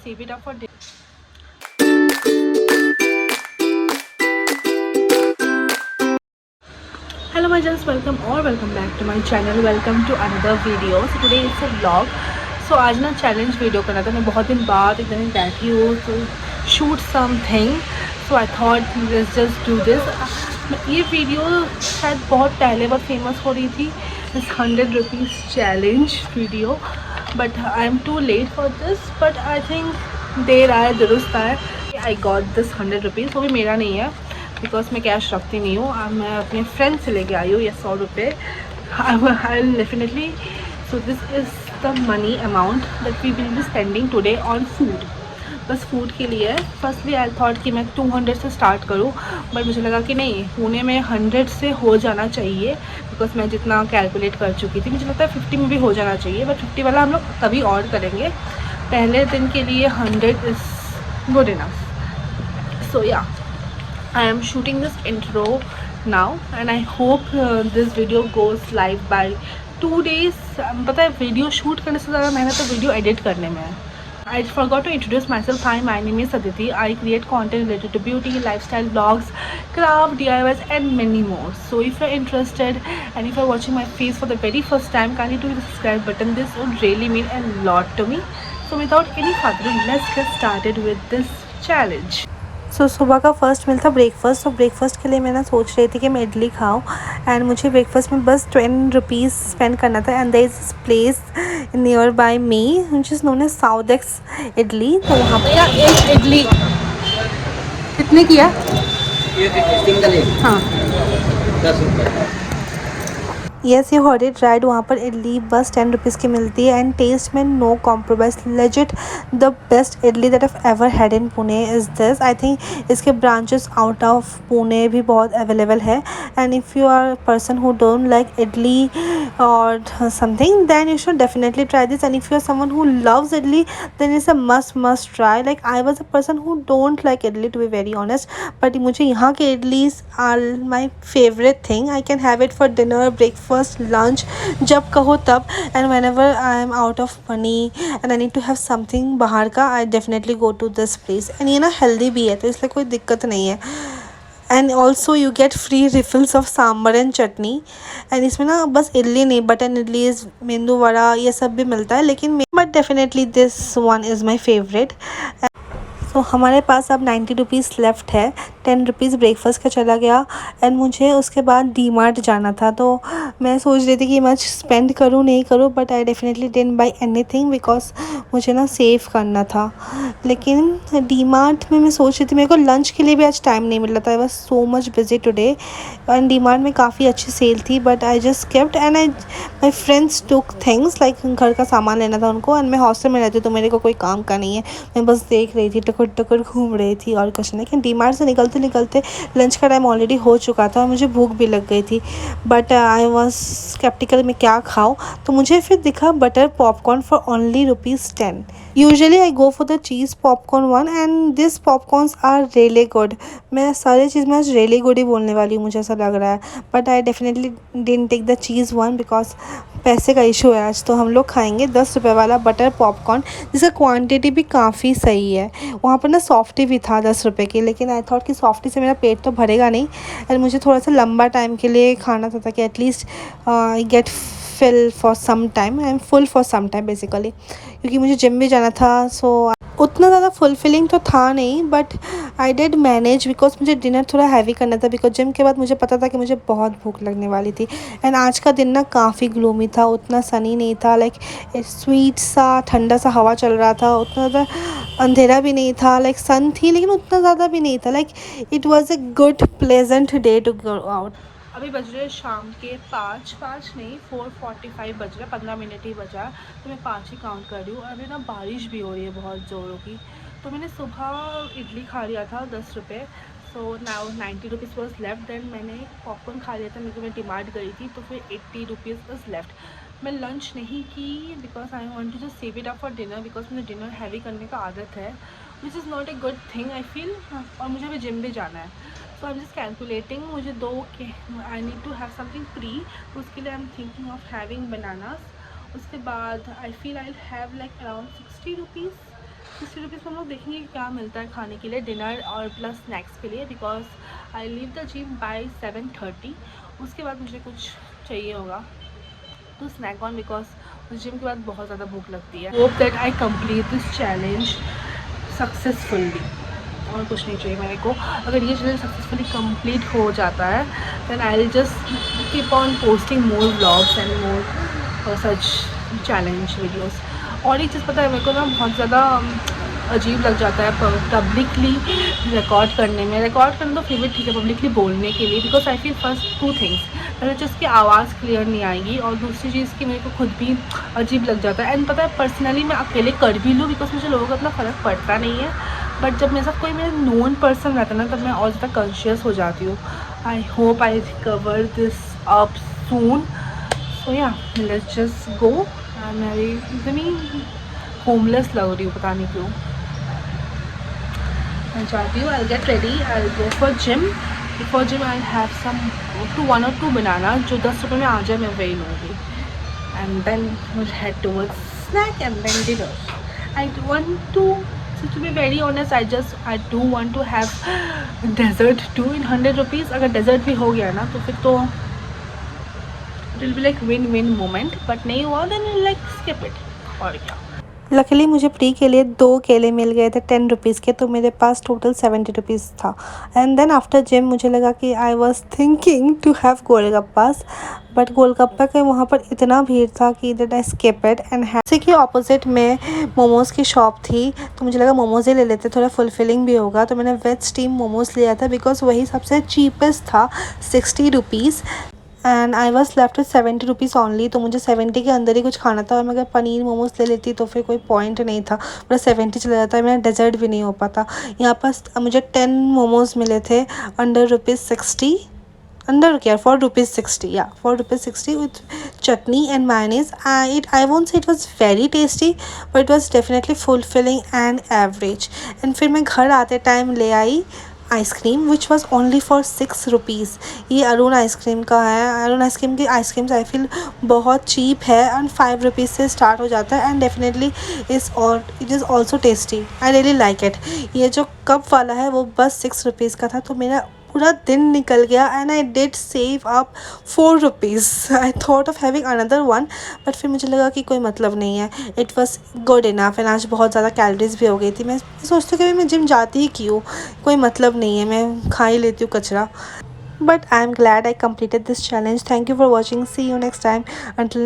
just save it up for dinner. Hello my gents, welcome back to my channel. Welcome to another video. So today it's a vlog. So आज ना challenge video करना था. मैं बहुत दिन बाद इधर बैठी हूँ तो shoot something. So I thought let's just do this. ये वीडियो शायद बहुत पहले बहुत फेमस हो रही थी, this 100 rupees challenge video. But I am too late for this. But I think देर आए दुरुस्त आए. I got this 100 rupees. वो भी मेरा नहीं है बिकॉज मैं कैश रखती नहीं हूँ. मैं अपने फ्रेंड से लेके आई हूँ ये 100 रुपये. I definitely. So this is the money amount that we will be spending today on food. बस फूड के लिए. फर्स्टली आई थॉट कि मैं 200 से स्टार्ट करूँ, बट मुझे लगा कि नहीं, पुणे में 100 से हो जाना चाहिए बिकॉज मैं जितना कैलकुलेट कर चुकी थी. मुझे लगता है 50 में भी हो जाना चाहिए, बट 50 वाला हम लोग कभी और करेंगे. पहले दिन के लिए 100 इज़ गुड इनफ. सो या, I am shooting this intro now and I hope this video goes live by 2 days. पता है वीडियो शूट करने से ज़्यादा मेहनत तो वीडियो एडिट करने में है. I forgot to introduce myself. Hi, my name is Aditi. I create content related to beauty, lifestyle vlogs, craft, DIYs and many more. So if you're interested and if you're watching my face for the very first time, kindly do the subscribe button. This would really mean a lot to me. So without any further ado, let's get started with this challenge. सो सुबह का first meal था breakfast. तो breakfast के लिए मैं ना सोच रही थी कि मैं इडली खाऊं. एंड मुझे ब्रेकफास्ट में बस 10 रुपीज़ स्पेंड करना था. And there is this place nearby me which is known as southex idli. तो वहाँ पे एक इडली कितने की है? हाँ, 10 रुपये. Yes you heard it right. वहाँ पर इडली बस 10 रुपीज़ की मिलती है. एंड टेस्ट में no compromise. Legit the best idli that I ever had in Pune is this. I think इसके ब्रांचेस आउट ऑफ पुणे भी बहुत अवेलेबल है. And if you are person who don't like idli और something, then you should definitely try this. And if you are someone who loves idli, then it's a must try. Like I was a person who don't like idli, to be very honest, but मुझे यहाँ के idlis are my favorite thing. I can have it for dinner, breakfast, lunch, जब कहो तब. And whenever I am out of money and I need to have something बाहर का, I definitely go to this place. And ये ना healthy भी है तो इसलिए कोई दिक्कत नहीं है. And also you get free refills of sambar and chutney. And इसमें ना बस इडली नहीं, बटन इडली, मेंदू वड़ा, ये सब भी मिलता है. लेकिन but definitely this one is my favourite. तो हमारे पास अब 90 रुपीज़ लेफ़्ट है. 10 रुपीज़ ब्रेकफास्ट का चला गया. एंड मुझे उसके बाद डी मार्ट जाना था. तो मैं सोच रही थी कि मच स्पेंड करूँ नहीं करूँ, but I definitely didn't buy anything because मुझे ना सेव करना था. लेकिन डी मार्ट में मैं सोच रही थी, मेरे को लंच के लिए भी आज टाइम नहीं मिल रहा था. I was so much busy today. And D mart में काफ़ी अच्छी सेल थी, but I just kept. And my friends took things like घर का सामान लेना था उनको. एंड मैं हॉस्टल में रहती हूँ तो मेरे को कोई काम का नहीं है. मैं बस देख रही थी, टुकुर घूम रही थी और कुछ नहीं. लेकिन डी मार्ट से निकलते निकलते लंच का टाइम ऑलरेडी हो चुका था और मुझे भूख भी लग गई थी. बट आई वॉज स्केप्टिकल मैं क्या खाऊँ. तो मुझे फिर दिखा butter popcorn for only ₹10. Usually I go for the cheese popcorn one and this popcorns are really good. मैं सारी चीज़ में आज रियली गुड ही बोलने वाली हूँ, मुझे ऐसा लग रहा है. But I definitely didn't take the cheese one because पैसे का इशू है आज. तो हम लोग खाएंगे 10 रुपये वाला बटर पॉपकॉर्न जिसका क्वांटिटी भी काफ़ी सही है. वहाँ पर ना सॉफ्टी भी था 10 रुपये की, लेकिन आई थॉट कि सॉफ्टी से मेरा पेट तो भरेगा नहीं. एंड मुझे थोड़ा सा लंबा टाइम के लिए खाना था ताकि at least I get fill for some time. I am full for some time basically, क्योंकि मुझे जिम भी जाना था. सो उतना ज़्यादा फुलफिलिंग तो था नहीं, but I did manage because मुझे डिनर थोड़ा हैवी करना था. बिकॉज जिम के बाद मुझे पता था कि मुझे बहुत भूख लगने वाली थी. एंड आज का दिन ना काफ़ी ग्लूमी था, उतना सनी नहीं था. लाइक स्वीट सा ठंडा सा हवा चल रहा था. उतना ज़्यादा अंधेरा भी नहीं था. लाइक सन थी लेकिन उतना ज़्यादा भी नहीं था. Like it was a good pleasant day to go out. अभी बज रहे शाम के 5 नहीं 4:45 बज रहा है. 15 मिनट ही बचा. तो मैं 5 ही काउंट कर रही हूँ. अभी ना बारिश भी हो रही है बहुत ज़ोरों की. तो मैंने सुबह इडली खा लिया था 10 रुपये. So now 90 rupees was left. Then मैंने पॉपकॉर्न खा लिया था क्योंकि मैं डी मार्ट गई थी. तो फिर 80 रुपीज़ वॉज लेफ्ट. मैं लंच नहीं की because I want to just save it up for dinner because मुझे डिनर हैवी करने का आदत है, which is not a good thing I feel. और मुझे अभी जिम भी जाना है. So I am just calculating. मुझे I need to have something free. उसके लिए I am thinking of having bananas. उसके बाद I feel I have like around 60 rupees 60 rupees में हम लोग देखेंगे क्या मिलता है खाने के लिए, डिनर और प्लस स्नैक्स के लिए, because I leave the gym by 7:30। उसके बाद मुझे कुछ चाहिए होगा तो स्नैक ऑन, बिकॉज जिम के बाद बहुत ज़्यादा भूख लगती है। Hope that I complete this challenge successfully, और कुछ नहीं चाहिए मेरे को। अगर ये चैलेंज सक्सेसफुली कंप्लीट हो जाता है then I will just keep on posting more vlogs and more such challenge videos. और एक चीज़ पता है मेरे को ना, बहुत ज़्यादा अजीब लग जाता है पब्लिकली रिकॉर्ड करने में। रिकॉर्ड करना तो फिर भी ठीक है, पब्लिकली बोलने के लिए, because I feel first 2 things, पहले चीज़ की आवाज़ क्लियर नहीं आएगी, और दूसरी चीज़ की मेरे को खुद भी अजीब लग जाता है। एंड पता है पर्सनली मैं अकेले कर भी लूँ बिकॉज मुझे लोगों का इतना फ़र्क पड़ता नहीं है, बट जब मेरे साथ कोई मेरा नोन पर्सन रहता है ना, तब मैं और ज़्यादा कॉन्शियस हो जाती हूँ। I hope I recover this up soon. So yeah let's just go. मैं एकदम ही होमलेस लग रही हूँ, पता नहीं क्यों। मैं चाहती हूँ I get ready, I go for gym. Before gym I have some 1 or 2 banana जो 10 रुपये में आ जाए, मैं वही लूँगी। And then we'll head towards snack and then dinner. I want to be very honest, I do want to have dessert too in 100 rupees. अगर dessert भी हो गया ना तो फिर तो it will be like win-win moment, but नहीं हुआ then we'll like skip it, और क्या। लकीली मुझे फ्री के लिए 2 केले मिल गए थे 10 रुपीज़ के, तो मेरे पास टोटल 70 रुपीज़ था। एंड देन आफ्टर जिम मुझे लगा कि I was thinking to have golgappas, but golgappa के वहाँ पर इतना भीड़ था कि that I skip it and इसी के ऑपोजिट में मोमोज़ की शॉप थी, तो मुझे लगा मोमोज़ ही ले लेते, थोड़ा फुलफिलिंग भी होगा। तो मैंने वेज स्टीम मोमोज़ लिया था बिकॉज वही सबसे चीपेस्ट था, 60 rupees, and I was left with 70 rupees only. तो मुझे 70 के अंदर ही कुछ खाना था, और मैं अगर पनीर मोमोज ले लेती तो फिर कोई पॉइंट नहीं था, पूरा 70 चला जाता है, मेरा डेजर्ट भी नहीं हो पाता। यहाँ पर मुझे 10 मोमोज़ मिले थे अंडर ₹60, अंडर क्या ₹4.60, या ₹4.60 with chutney and mayonnaise. I won't say it was very tasty, but it was definitely fulfilling and average. And फिर मैं घर आते टाइम ले आई ice cream which was only for 6 rupees. ये अरुण आइसक्रीम का है। अरुण आइसक्रीम की आइसक्रीम्स आई फील बहुत चीप है, एंड 5 रुपीज़ से स्टार्ट हो जाता है, and definitely it is also tasty, I really like it. ये जो कप वाला है वो बस 6 रुपीज़ का था, तो मेरा पूरा दिन निकल गया, and I did save up 4 rupees. I thought of having another one, but फिर मुझे लगा कि कोई मतलब नहीं है, it was good enough. And आज बहुत ज़्यादा कैलोरीज भी हो गई थी। मैं सोचती हूँ कि मैं जिम जाती ही क्यों, कोई मतलब नहीं है, मैं खा ही लेती हूँ कचरा। But I am glad I completed this challenge. Thank you for watching. See you next time. Until